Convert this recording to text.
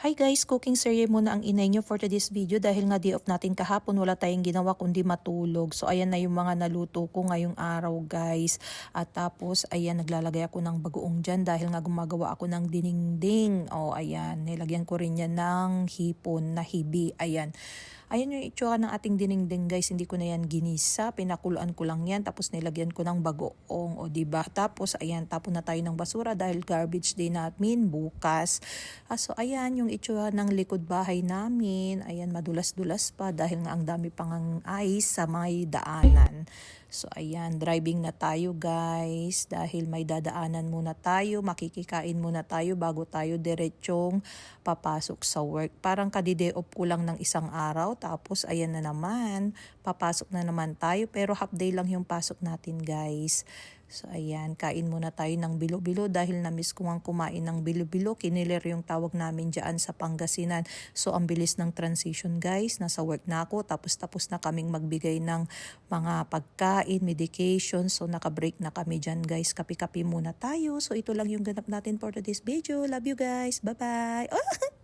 Hi guys, cooking serye muna ang inay nyo for today's video dahil nga day off natin kahapon, wala tayong ginawa kundi matulog. So ayan na yung mga naluto ko ngayong araw guys. At tapos ayan, naglalagay ako ng bagoong dyan dahil nga gumagawa ako ng dinengdeng. O ayan, nilagyan ko rin yan ng hipon na hibi. Ayan. Ayan yung itsura ng ating dinengdeng guys, hindi ko na yan ginisa, pinakuluan ko lang yan tapos nilagyan ko ng bagoong, o diba? Tapos ayan, tapon na tayo ng basura dahil garbage day namin bukas. So ayan yung itsura ng likod bahay namin, ayan madulas-dulas pa dahil nga ang dami pang ice sa may daanan. So ayan, driving na tayo guys dahil may dadaanan muna tayo, makikikain muna tayo bago tayo diretsong papasok sa work. Parang kadide off ko lang ng isang araw tapos ayan na naman, papasok na naman tayo pero half day lang yung pasok natin guys. So ayan, kain muna tayo ng bilo-bilo dahil na-miss ko ang kumain ng bilo-bilo. Kiniler yung tawag namin dyan sa Pangasinan. So ang bilis ng transition guys, nasa work na ako tapos na kaming magbigay ng mga pagkain, medication. So naka-break na kami dyan guys, kapi-kapi muna tayo. So ito lang yung ganap natin for today's video. Love you guys, bye-bye!